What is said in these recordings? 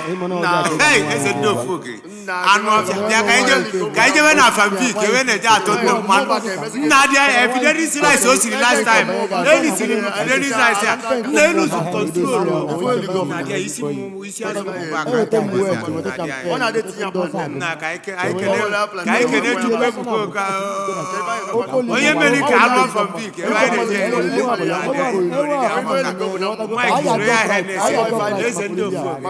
Hey, ese ndo fuki. Anu afia ka ije na family ke we na ja to no man. Na dia evidence like so siri last time. Any siri like say. Na lose control. Na dia isi aso back. Ona de tiya na ka ikele tu pe ko ka. Oye meli ka anu family ke we na je. Mike Roya Hennessy. Ese ndo fuki.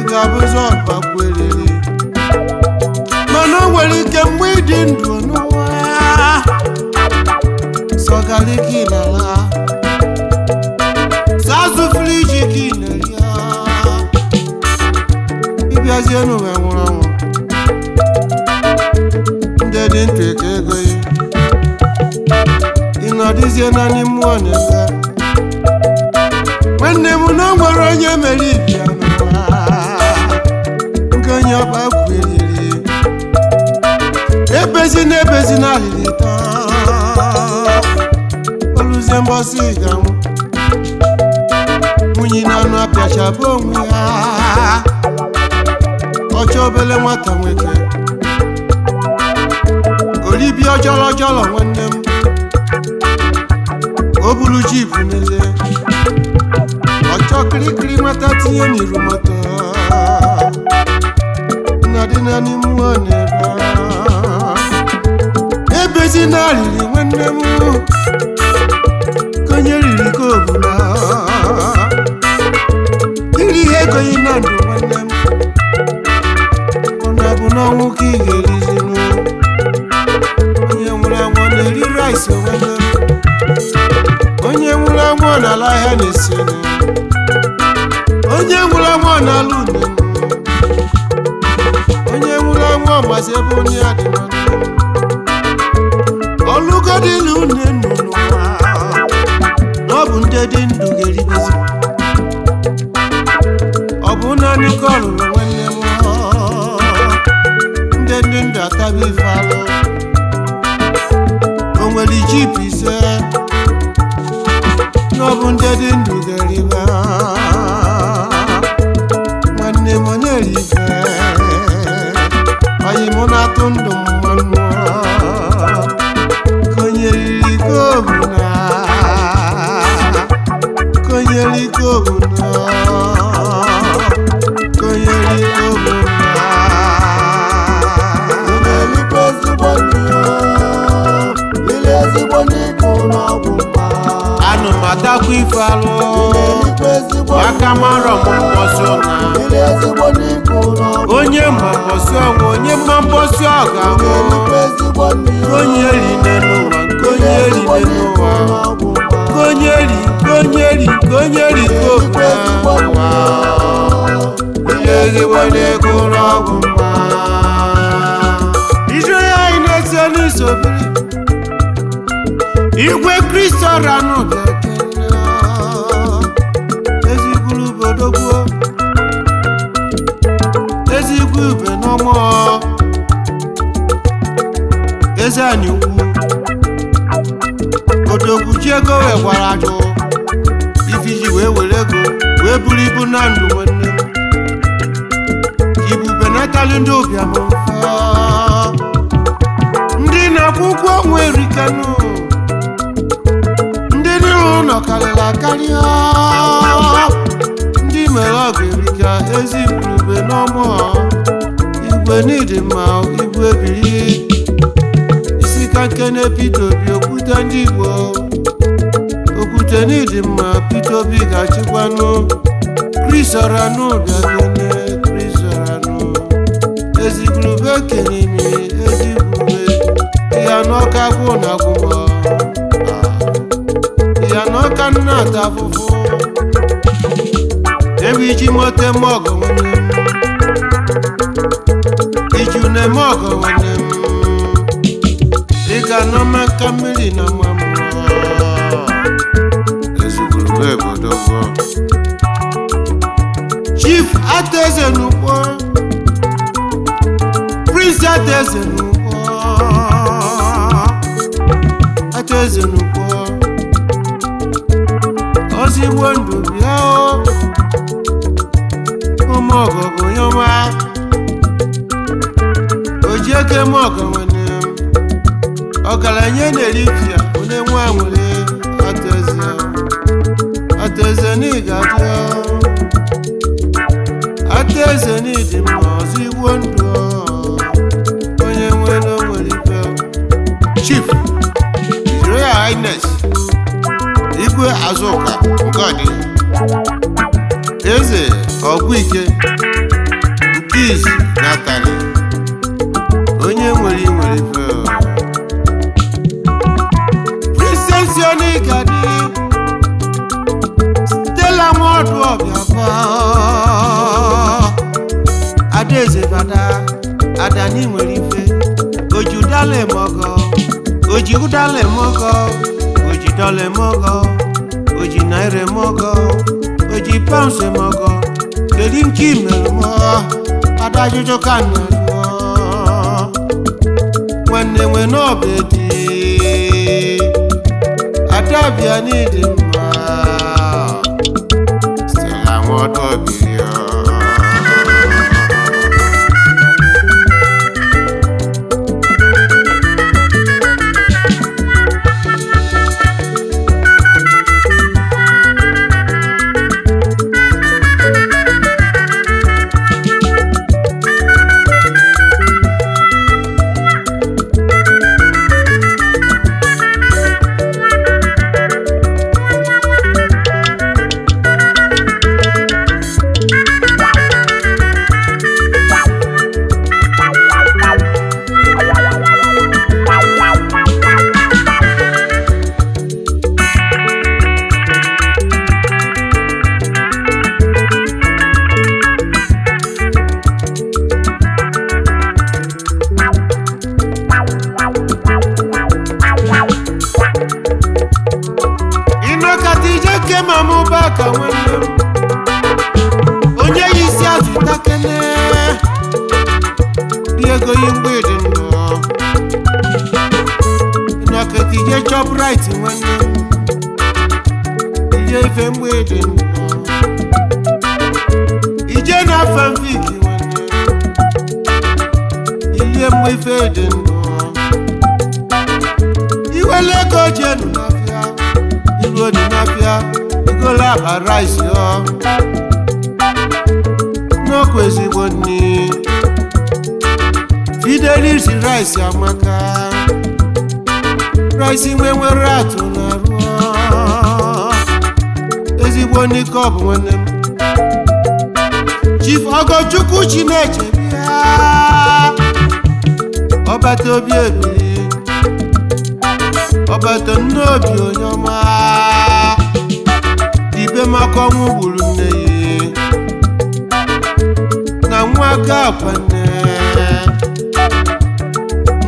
ga-abụzi ọgbakwelele mana o nwere ike mgbe ịdị ndụ n'ụwa sọgara ike ịlala sazụ friji ka ị na-eri ịbịazie n'ụwa nwụrụ anwụ ndị dị ntụ eke ego ya ịnọdụzie na n'ime na-ega nwanne m na o nwere onye mere ibia n'ụwa nke onye ọba kweliri ebezi na alili taa oluzie mbọsị ga-anwụ nwunye na anụ apịachaba onwe ya ọchọ obele nwata nwoke olibi ọjọlọ nwanne m o buru jipu n'ele ọchọ kirikiri nwata tinye n'iru moto nnọdị na n'ime n'ebe ebezi na alili nwanne m konye riri ka obula iri ihe egoghị na ndụ nwanne m ọ na-abụ n'ọnwụ ka ị ga-erizinụ onye nwụrụ anwụ na-eri rice nwanne m onye nwụrụ anwụ n'ala ahịa na-esi onye nwụrụ anwụ n'ala une onye nwụrụ anwụ ọgbazi ebe onye ya dị nwanne m ọlụgodịla une nụ n'ụwa na ọ bụ ndị dị ndụ ga-eribezi ọ bụ naanị ka ọ lụrụ nwanne m ndị ndụ ataba ife alụ o nwere jipu ise na ọ bụ ndị dị ndụ ga-eriba nwanne m na-eri ife anyị mụ na-atụ ndụ mmanụ konyeriri kobuna konyeri kobuna konyeri kobuna na-elibe ezigbo ndị ile ezigbo ndị bụ n'ọgwụ anụ matakwa ife alụ aka mara mgbọsị ọga onye mma mbọsị ọnwa onye mma mbọsị ọga onye rine n'ụwa onye rine n'ụwa onye ri koba ile ezigbo n'ego n'ọgwụ mma ijụ ya anyị na-ete n'isobiri igwe kristo ranụ ezigbo bodogbo ezigbo ube n'ọmụ eze anyị ukwu odogwu ji ego wee gwara ajụ ifiji wee were ego wee buru ibu na ndụ nwanne m ibube natali ndị ụbịam mfe ndị na-akwụ ụgwọ ọnwa erikanụ ndị n'ihu ụlọ karịrị akarịa ndị mere ọgụ erika ezi ibube n'ọmụ igwe n'ịdị mma igwe ebiri isi ka nkene Peter Obi okwute ndị Igbo okwute n'ịdị mma Peter Obi ga-achịkwanụ Chris Oranụ bịakene Chris Oranụ ezigurube kenimi ezigurube ya n'ọka gwụ na agwụmọ ya n'ọka nna ata afụfụ ebe iji mote mọgụ nwanne m iju na-eme ọgụ nwanne m ị ga n'ọma nka mmiri na mmamụ ezigurube bodogbo Chief Ataeze n'ugbo Prince Ataeze n'ugbo Ataeze n'ugbo ozigbo ndụ bịa ụmụ ọgọgụ nyọma ojieke m ọgọ nwanne m ọgaranya na-erifia onye nwa nwere Ataeze n'ịga dị Ataeze n'ịdị mma ozigbo ndụ onye nwere onwere ife Chief Royal Highness Igwe Azuka Ngọdị Eze Ọgwụike Aziz Natani onye nwere ife Princess Onigadi Stella Nwodu Obiakwa Adaeze Bada Adani nwere ife Ojudale Mogo Ojudale Mogo Ojidole Mogo Oji naira Mogo Oji pounds Mogo Kedu nke mere mo Adajuju ka nna nwanne nwe n'obedi Adabia n'ịdị mma Stella Nwodu Obiakwa onye isi azụ takene Diego Yingbe dị ndụ n'ọkati je chop right nwanne ije ife mgbe dị ndụ ije na fanfic nwanne ile mgbe ife dị ndụ iwele ego jenu n'afịa iruo dị n'afịa Gola arise yo no kwezigbo nni Fidelis rice amaka rice nwere atụ na ruo ezigbo nni ka ọ bụ nwanne m Chief Ogochukwu Chineche bịa ọbata obi ebiri ọbata nnobi onye ọma Ibe maka ọnwụ gburu nne ya na nwa aka akwanne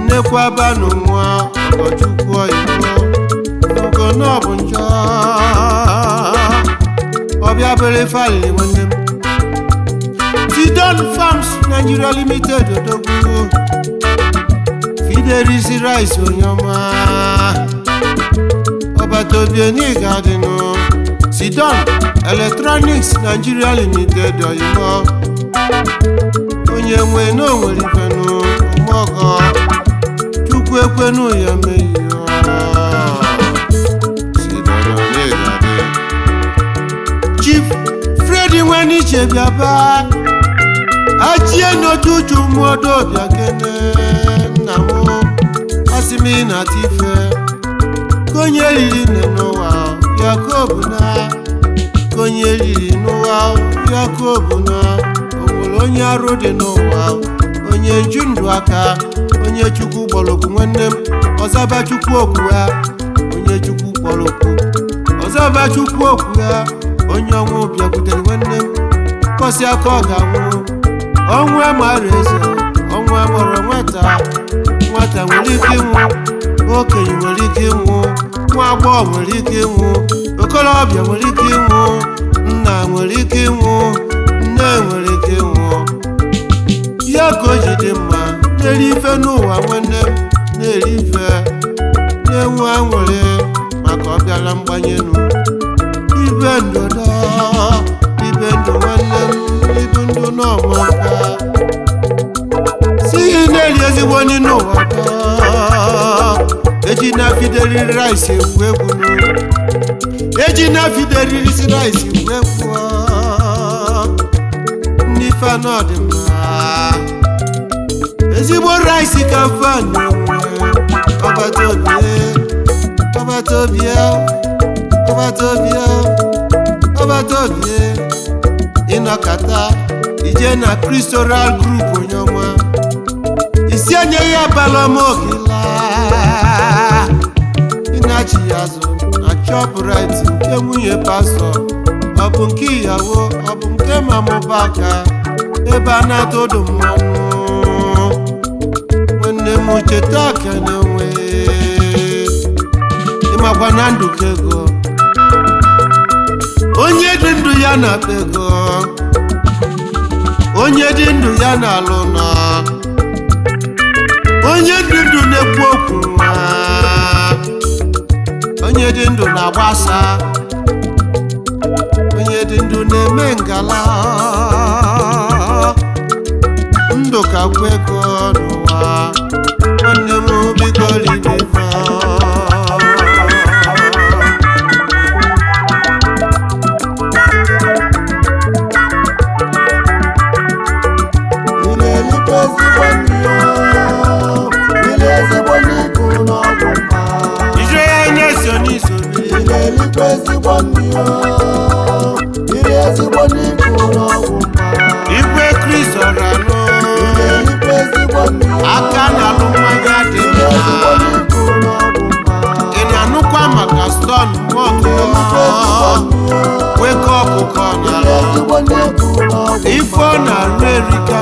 nnekwa banụ nwa Ogochukwu oyibo ogo n'ọbụ njọ ọbịa bere falili nwanne m Sidon Farms Nigeria Limited odogwu Fidelis rice onye ọma ọbata obi enyi ga-adịnụ Sidon Electronics Nigeria Limited oyibo onye nwe n'onwere ifenu ụmụọgọ Chukwu ekwenu ya meyo Sidon Onigadi Chief Freddy Nweniche bịaba achie n'otutu mụọdụ Obiakene nna m asịmị na tife konye riri nne n'ụwa Yakob na konye riri n'ụwa Yakob na onwere onye arụ dị n'ụwa onye ju ndụ aka onye Chukwu kpọrọkwu nwanne m ọzaba Chukwu okwu ya onye Chukwu kpọrọkwu ọzaba Chukwu okwu ya onye ọnwụ bịakwutere nwanne m kọsi aka ọ ga-anwụ ọnwụ amara eze ọnwụ amụrụ nwata nwere ike ịnwụ okenye nwere ike ịnwụ nwa agbọghọ nwere ike ịnwụ okorobịa nwere ike ịnwụ nna nwere ike ịnwụ nne nwere ike ịnwụ ya ka o ji dị mma na-eri ife n'ụwa nwanne m na-eri ife na-enwe aṅụrị maka ọ bịala mgbanyenu ibe ndụdọ ibe ndụ nwanne m ibu ndụ n'ọma si na-eri ezigbo nri n'ụwa eji na Fidelis rice egwu egwu eji na Fidelis rice egwu egwu ndị fanọ dị mma ezigbo rice ka fanọ ọbata obie ịnọkata ije na Christoral Group onye ọma isi enye ya balamogila ịnachi ya azụ na Shoprite nke nwunye pastọ ọ bụ nke ìyàwó ọ bụ nke mamụbaka ebe a na-atọdụ mmanụ nwanne m cheta aka na-enwe ịmakwa na ndụ ka ego onye dị ndụ ya na-akpa ego onye dị ndụ ya na-alụ na onye dị ndụ na-ekwu okwu nwa onye dị ndụ na-agbasa onye dị ndụ na-eme ngala ndụ ka kwa ego n'ụwa nwanne m biko libifa Igwe Kristo ranụ aka na-alụ mmanya dị mma ị na-anụkwa maka stone mọtụ wake up kọna ife ọ na-arụ erika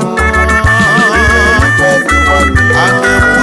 a na-ekwu